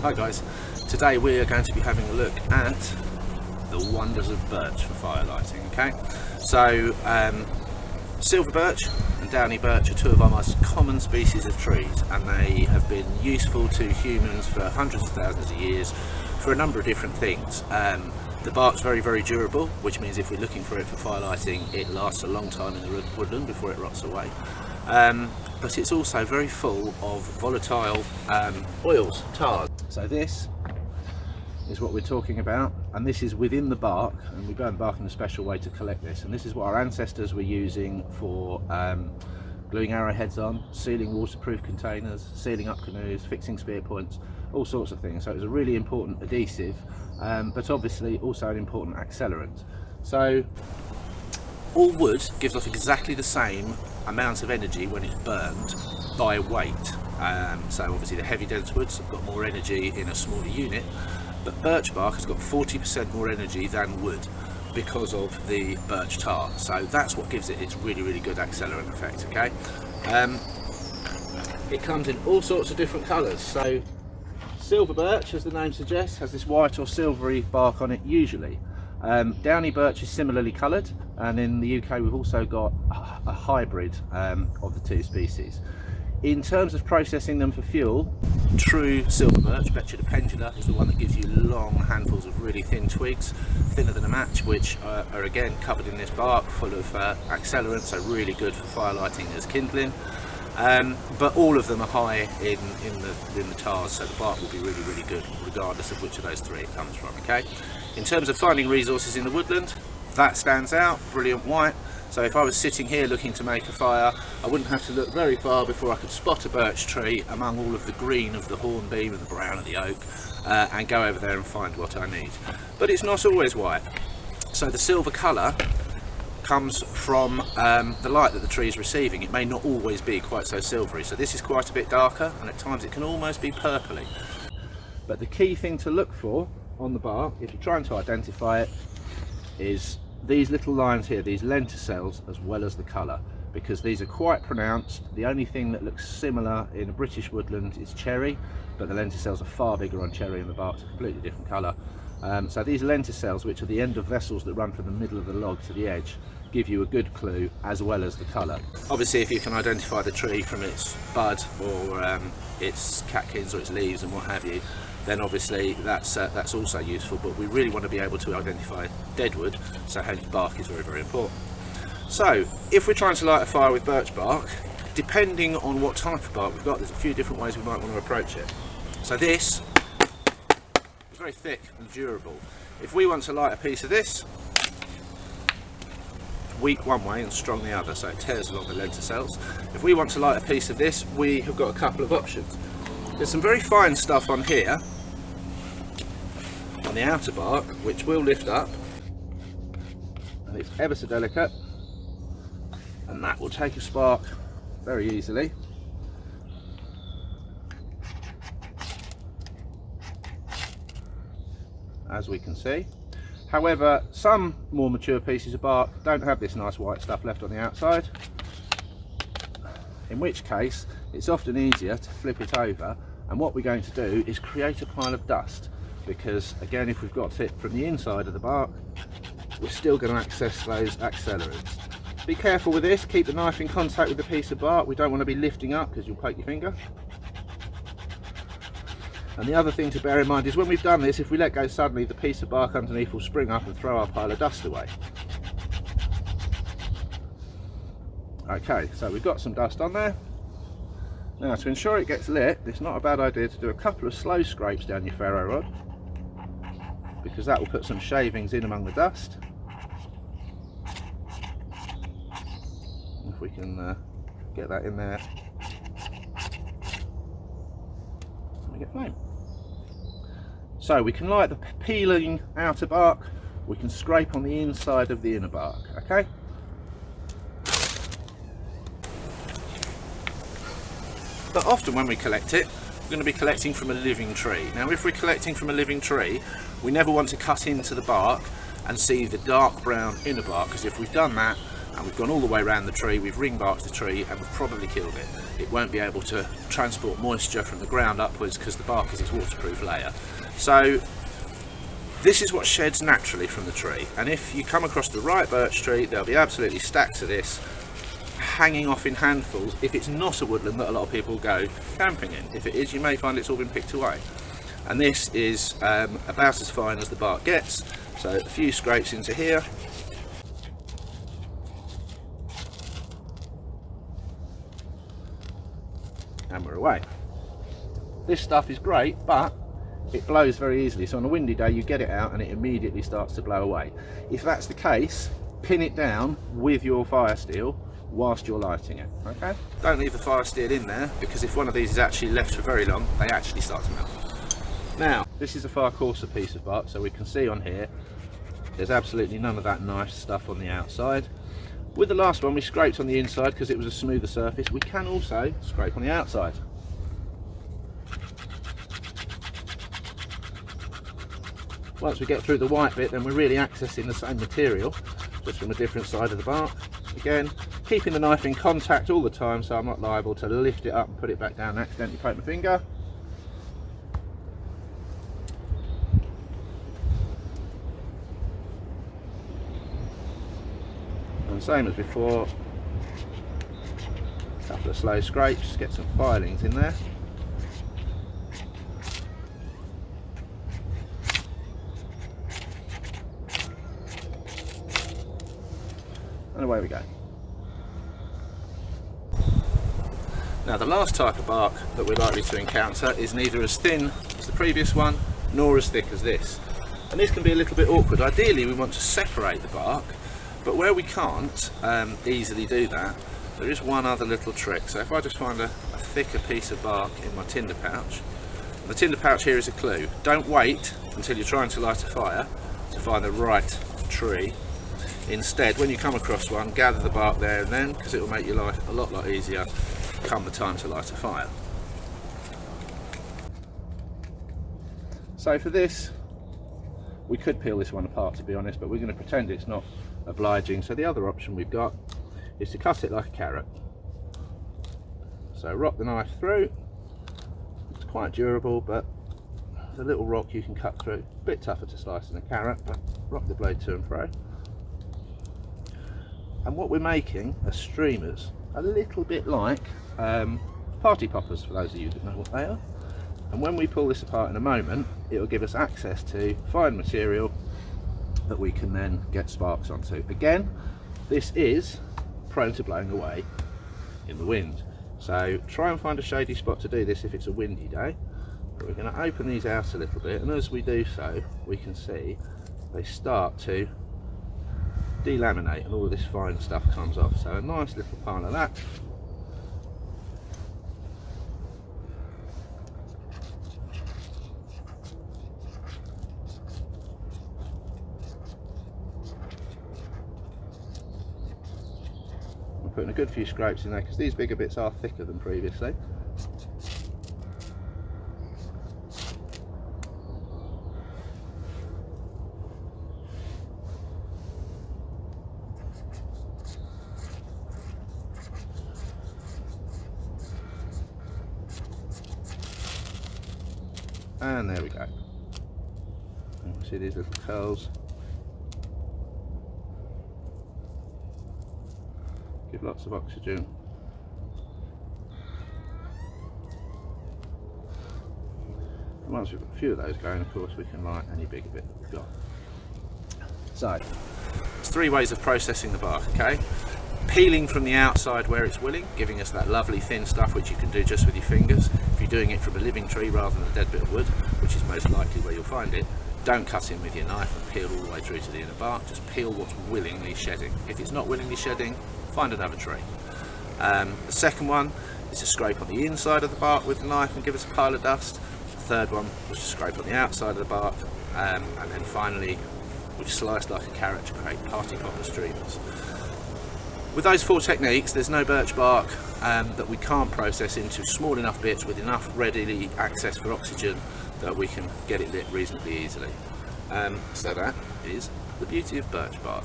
Hi guys, today we are going to be having a look at the wonders of birch for firelighting. Okay, so silver birch and downy birch are two of our most common species of trees, and they have been useful to humans for hundreds of thousands of years for a number of different things. The bark's very durable, which means if we're looking for it for firelighting, it lasts a long time in the woodland before it rots away. But it's also very full of volatile oils, tars. So this is what we're talking about, and this is within the bark, and we burn the bark in a special way to collect this, and this is what our ancestors were using for gluing arrowheads on, sealing waterproof containers, sealing up canoes, fixing spear points, all sorts of things. So it was a really important adhesive, but obviously also an important accelerant. So all wood gives off exactly the same amount of energy when it's burned by weight. So obviously the heavy dense woods have got more energy in a smaller unit, but birch bark has got 40% more energy than wood because of the birch tar. So that's what gives it its really good accelerant effect. Okay, it comes in all sorts of different colours. So silver birch, as the name suggests, has this white or silvery bark on it usually. Downy birch is similarly coloured, and in the UK we've also got a hybrid of the two species. In terms of processing them for fuel, true silver birch, Betula pendula, is the one that gives you long handfuls of really thin twigs, thinner than a match, which are again covered in this bark, full of accelerants, so really good for firelighting as kindling. But all of them are high in the tars, so the bark will be really good regardless of which of those three it comes from. Okay, in terms of finding resources in the woodland, that stands out, brilliant white. So if I was sitting here looking to make a fire, I wouldn't have to look very far before I could spot a birch tree among all of the green of the hornbeam and the brown of the oak, and go over there and find what I need. But it's not always white. So the silver colour comes from the light that the tree is receiving. It may not always be quite so silvery, so this is quite a bit darker, and at times it can almost be purpley. But the key thing to look for on the bark, if you're trying to identify it, is these little lines here, these lenticels, as well as the colour, because these are quite pronounced. The only thing that looks similar in a British woodland is cherry, but the lenticels are far bigger on cherry, and the bark's a completely different colour. So these lenticels, which are the end of vessels that run from the middle of the log to the edge, give you a good clue, as well as the colour. Obviously, if you can identify the tree from its bud or its catkins or its leaves and what have you, then obviously that's also useful. But we really want to be able to identify deadwood, so hence bark is very important. So if we're trying to light a fire with birch bark, depending on what type of bark we've got, there's a few different ways we might want to approach it. So this is very thick and durable. If we want to light a piece of this, weak one way and strong the other, so it tears along the lenticels. If we want to light a piece of this, we have got a couple of options. There's some very fine stuff on here, on the outer bark, which will lift up, and it's ever so delicate, and that will take a spark very easily. As we can see. However, some more mature pieces of bark don't have this nice white stuff left on the outside, in which case it's often easier to flip it over, and what we're going to do is create a pile of dust, because again, if we've got it from the inside of the bark, we're still going to access those accelerants. Be careful with this, keep the knife in contact with the piece of bark. We don't want to be lifting up because you'll poke your finger. And the other thing to bear in mind is when we've done this, if we let go suddenly, the piece of bark underneath will spring up and throw our pile of dust away. Okay, so we've got some dust on there. Now, to ensure it gets lit, it's not a bad idea to do a couple of slow scrapes down your ferro rod, because that will put some shavings in among the dust. If we can get that in there, we get flame. So we can light the peeling outer bark, we can scrape on the inside of the inner bark. Okay. But often when we collect it, we're going to be collecting from a living tree. Now, if we're collecting from a living tree, we never want to cut into the bark and see the dark brown inner bark, because if we've done that, and we've gone all the way around the tree, we've ring barked the tree, and we've probably killed it. It won't be able to transport moisture from the ground upwards because the bark is its waterproof layer. So this is what sheds naturally from the tree, and if you come across the right birch tree, there'll be absolutely stacks of this hanging off in handfuls if it's not a woodland that a lot of people go camping in. If it is, you may find it's all been picked away. And this is about as fine as the bark gets, so a few scrapes into here. And we're away. This stuff is great, but it blows very easily, so on a windy day you get it out and it immediately starts to blow away. If that's the case, pin it down with your fire steel whilst you're lighting it, okay? Don't leave the fire steel in there, because if one of these is actually left for very long, they actually start to melt. Now, this is a far coarser piece of bark, so we can see on here there's absolutely none of that nice stuff on the outside. With the last one we scraped on the inside because it was a smoother surface. We can also scrape on the outside. Once we get through the white bit, then we're really accessing the same material, just from a different side of the bark. Again, keeping the knife in contact all the time so I'm not liable to lift it up and put it back down and accidentally poke my finger. And same as before, a couple of slow scrapes, get some filings in there. And away we go. Now the last type of bark that we're likely to encounter is neither as thin as the previous one nor as thick as this. And this can be a little bit awkward. Ideally we want to separate the bark, but where we can't easily do that, there is one other little trick. So if I just find a thicker piece of bark in my tinder pouch, and the tinder pouch here is a clue. Don't wait until you're trying to light a fire to find the right tree. Instead, when you come across one, gather the bark there and then, because it will make your life a lot easier come the time to light a fire. So for this, we could peel this one apart, to be honest, but we're going to pretend it's not obliging. So the other option we've got is to cut it like a carrot. So rock the knife through. It's quite durable, but the little rock you can cut through. A bit tougher to slice than a carrot, but rock the blade to and fro. And what we're making are streamers, a little bit like party poppers, for those of you that know what they are. And when we pull this apart in a moment, it will give us access to fine material that we can then get sparks onto. Again, this is prone to blowing away in the wind, so try and find a shady spot to do this if it's a windy day. But we're going to open these out a little bit, and as we do so, we can see they start to delaminate and all of this fine stuff comes off. So a nice little pile of that. I'm putting a good few scrapes in there because these bigger bits are thicker than previously. And there we go. And you see these little curls. Give lots of oxygen. And once we've got a few of those going, of course, we can light any bigger bit that we've got. So, there's three ways of processing the bark, okay? Peeling from the outside where it's willing, giving us that lovely thin stuff which you can do just with your fingers. If you're doing it from a living tree rather than a dead bit of wood, which is most likely where you'll find it, don't cut in with your knife and peel all the way through to the inner bark. Just peel what's willingly shedding. If it's not willingly shedding, find another tree. The second one is to scrape on the inside of the bark with the knife and give us a pile of dust. The third one was to scrape on the outside of the bark, and then finally we've sliced like a carrot to create party popper streamers. With those four techniques, there's no birch bark that we can't process into small enough bits with enough readily access for oxygen that we can get it lit reasonably easily. So that is the beauty of birch bark.